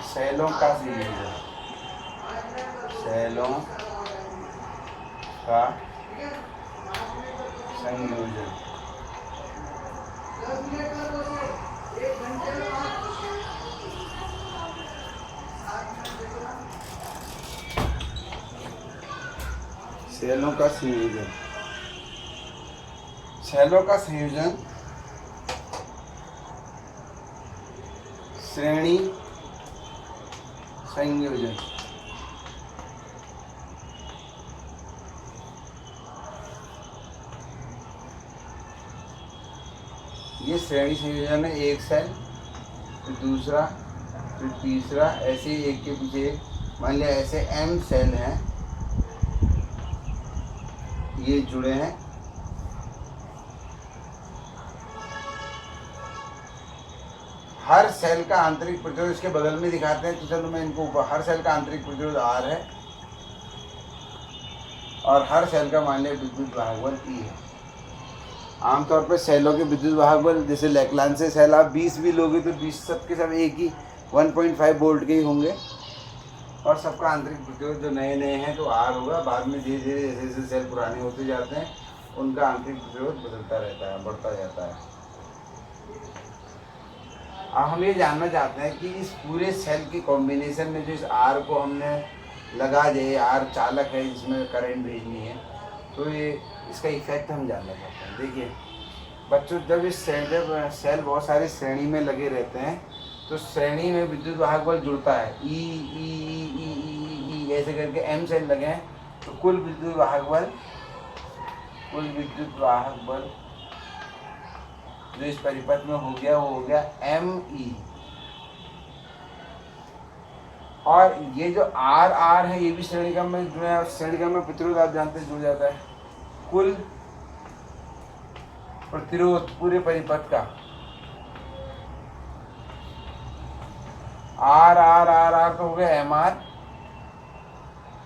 सेलों का संयोजन, सेलों का संयोजन। सेलों का संयोजन, सेलों का संयोजन श्रेणी संयोजन। ये श्रेणी संयोजन है, एक सेल फिर दूसरा फिर तीसरा, ऐसे ही एक के पीछे एक। मान लिया ऐसे m सेल हैं, ये जुड़े हैं। हर सेल का आंतरिक प्रतिरोध इसके बगल में दिखाते हैं, तो चलो मैं इनको ऊपर। हर सेल का आंतरिक प्रतिरोध R है और हर सेल का मान लिया विद्युत वाहक बल E है। आमतौर पर सेलों के विद्युत वाहक बल, जैसे लैक्लान से सेल आप 20 भी लोगे तो 20 सबके सब एक ही 1.5 वोल्ट के ही होंगे। और सबका आंतरिक प्रतिरोध जो नए नए हैं तो R होगा। बाद में धीरे धीरे जैसे जैसे सेल पुराने होते जाते हैं उनका आंतरिक प्रतिरोध बदलता रहता है, बढ़ता जाता है। अब हम ये जानना चाहते हैं कि इस पूरे सेल की कॉम्बिनेशन में जो इस R को हमने लगा दिए, R चालक है जिसमें करंट भेजनी है, तो ये इसका इफेक्ट हम जानना चाहते हैं। देखिए बच्चों, जब सेल बहुत सारी श्रेणी में लगे रहते हैं तो श्रेणी में विद्युत वाहक बल जुड़ता है। ई ई ई ई ई ऐसे करके m सेल लगे हैं तो कुल विद्युत वाहक बल जो इस परिपथ में हो गया वो हो गया ME। और ये जो R है ये भी श्रेणी क्रम में जुड़ा है। श्रेणी क्रम में प्रतिरोध आप जानते हैं जुड़ जाता है। कुल प्रतिरोध पूरे परिपथ का R तो हो गया MR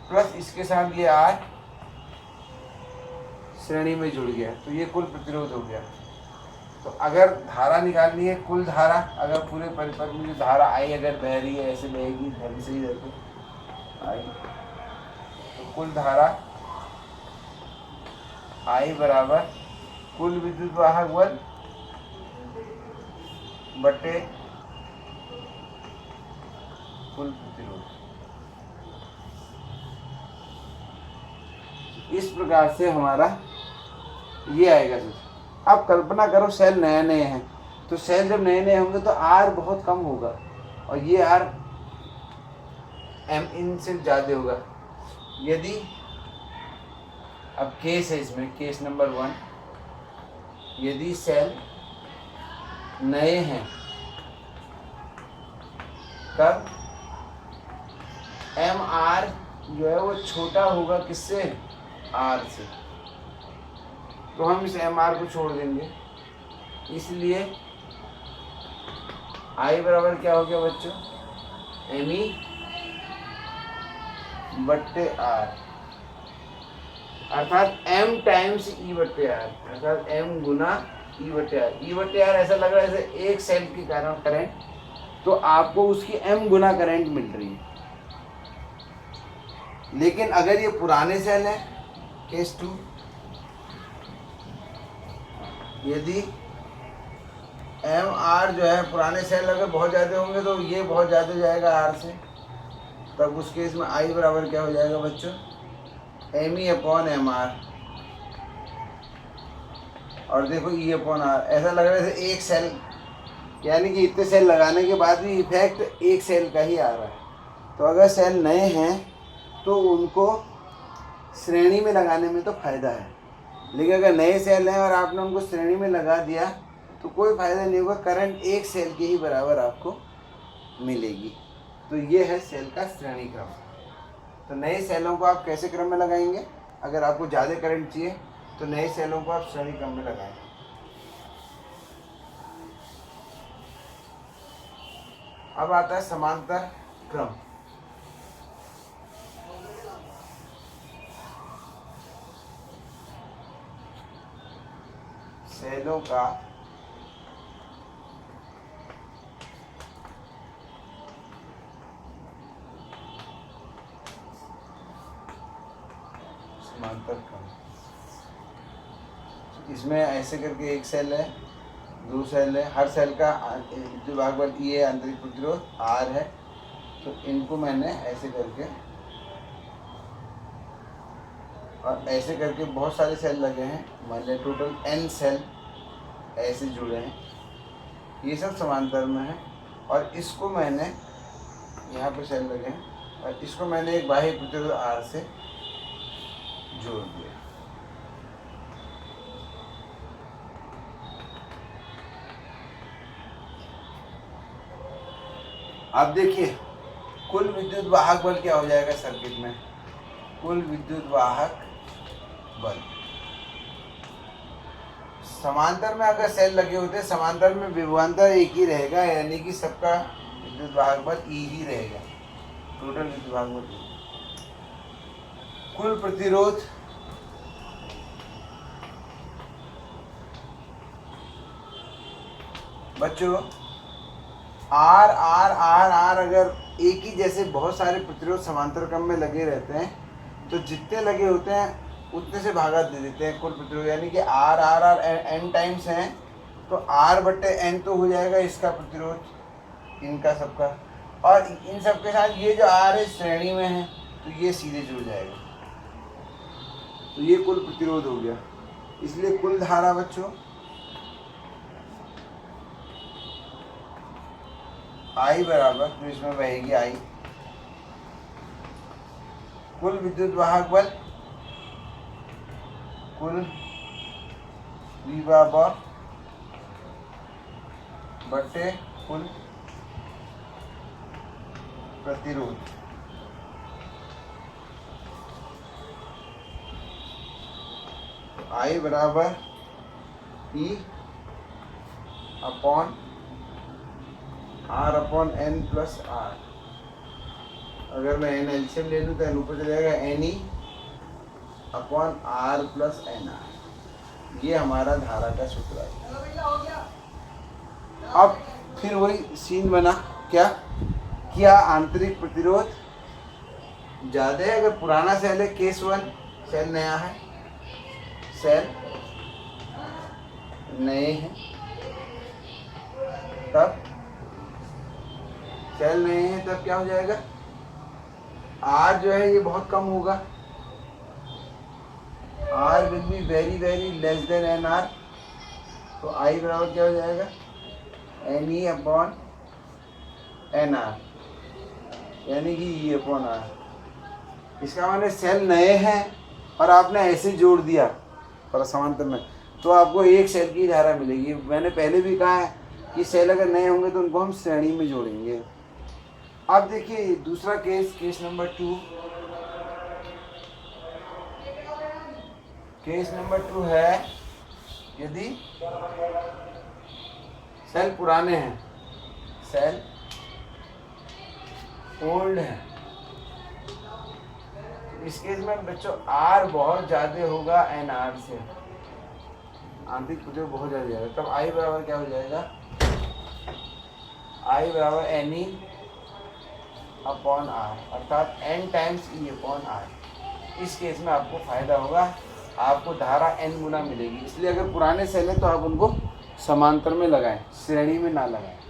प्लस इसके साथ ये R श्रेणी में जुड़ गया, तो ये कुल प्रतिरोध हो गया। तो अगर धारा निकालनी है, कुल धारा, अगर पूरे परिपथ में जो धारा I अगर बह रही है, ऐसे बहेगी धरी से इधर को I, तो कुल धारा I बराबर कुल विद्युत वाहक बल बटे कुल प्रतिरोध। इस प्रकार से हमारा ये आएगा। अब कल्पना करो सेल नए नए हैं, तो सेल जब नए नए होंगे तो R बहुत कम होगा और ये R M इन से ज़्यादा होगा। यदि अब केस है इसमें, केस नंबर 1, यदि सेल नए हैं तब MR जो है वो छोटा होगा किससे, R से, तो हम इस MR को छोड़ देंगे। इसलिए I बराबर क्या हो गया बच्चों, ME बट्टे R, अर्थात M टाइम्स E बट्टे R, अर्थात M गुना E बट्टे R। E बट्टे R ऐसा लग रहा है जैसे एक सेल के कारण करंट, तो आपको उसकी M गुना करंट मिल रही है। लेकिन अगर ये पुराने सेल है, केस 2, यदि MR जो है पुराने सेल अगर बहुत ज़्यादा होंगे तो ये बहुत ज़्यादा जाएगा R से, तब उस केस में I बराबर क्या हो जाएगा बच्चों, ME अपॉन MR। और देखो E अपॉन R, ऐसा लग रहा है जैसे एक सेल, यानी कि इतने सेल लगाने के बाद भी इफेक्ट एक सेल का ही आ रहा है। तो अगर सेल नए हैं तो उनको श्रेणी में लगाने में तो फ़ायदा है, लेकिन अगर नए सेल हैं और आपने उनको श्रेणी में लगा दिया तो कोई फ़ायदा नहीं होगा, करंट एक सेल के ही बराबर आपको मिलेगी। तो ये है सेल का श्रेणी क्रम। तो नए सेलों को आप कैसे क्रम में लगाएंगे, अगर आपको ज़्यादा करंट चाहिए तो नए सेलों को आप श्रेणी क्रम में लगाएं। अब आता है समांतर क्रम। सेलों का समांतर क्रम। इसमें ऐसे करके एक सेल है, दो सेल है, हर सेल का विद्युत भागबल E है, आंतरिक प्रतिरोध R है। तो इनको मैंने ऐसे करके और ऐसे करके बहुत सारे सेल लगे हैं, मान लिया टोटल N सेल ऐसे जुड़े हैं, ये सब समांतर में है। और इसको मैंने यहाँ पे सेल लगे हैं और इसको मैंने एक बाह्य प्रतिरोध R से जोड़ दिया। अब देखिए कुल विद्युत वाहक बल क्या हो जाएगा सर्किट में। कुल विद्युत वाहक बल समांतर में अगर सेल लगे होते हैं, समांतर में विभवांतर एक ही रहेगा, यानी कि सबका विद्युत वाहक बल E ही रहेगा, टोटल विद्युत वाहक बल। कुल प्रतिरोध बच्चों आर आर आर आर अगर एक ही जैसे बहुत सारे प्रतिरोध समांतर क्रम में लगे रहते हैं तो जितने लगे होते हैं उतने से भागा दे देते हैं कुल प्रतिरोध, यानी कि R R R N times हैं तो आर बट्टे एन तो हो जाएगा इसका प्रतिरोध, इनका सबका। और इन सब के साथ ये जो आर है श्रेणी में है तो ये सीधे जुड़ जाएगा, तो ये कुल प्रतिरोध हो गया। इसलिए कुल धारा बच्चों I बराबर, तो इसमें बहेगी I, कुल विद्युत वाहक बल कुल विभव बटे कुल प्रतिरोध। I बराबर P upon R upon N plus R। अगर मैं N एलसीएम ले लूँ तो N ऊपर चला जाएगा NE upon R plus NR। ये हमारा धारा का सूत्र है। अब फिर वही सीन बना, क्या आंतरिक प्रतिरोध ज़्यादा है अगर पुराना सेल है, केस 1 सेल नया है, सेल नए हैं, तब सेल नए हैं तब क्या हो जाएगा, R जो है ये बहुत कम होगा, R will be very very less than NR। तो I बराबर क्या हो जाएगा NE अपॉन NR, यानी कि E अपॉन R। इसका माने सेल नए हैं और आपने ऐसे जोड़ दिया पर समांतर में तो आपको एक सेल की धारा मिलेगी। मैंने पहले भी कहा है कि सेल अगर नए होंगे तो उनको हम श्रेणी में जोड़ेंगे। अब देखिए दूसरा केस नंबर 2। केस नंबर 2 है यदि सेल पुराने हैं, सेल ओल्ड है, इस केस में बच्चों R बहुत ज़्यादा होगा NR से, आंतरिक प्रतिरोध बहुत ज़्यादा जाएगा, तब I बराबर क्या हो जाएगा, I बराबर NE अपॉन R, अर्थात N times E upon R। इस केस में आपको फायदा होगा, आपको धारा N गुना मिलेगी। इसलिए अगर पुराने सेल है तो आप उनको समांतर में लगाएं, श्रेणी में ना लगाएं।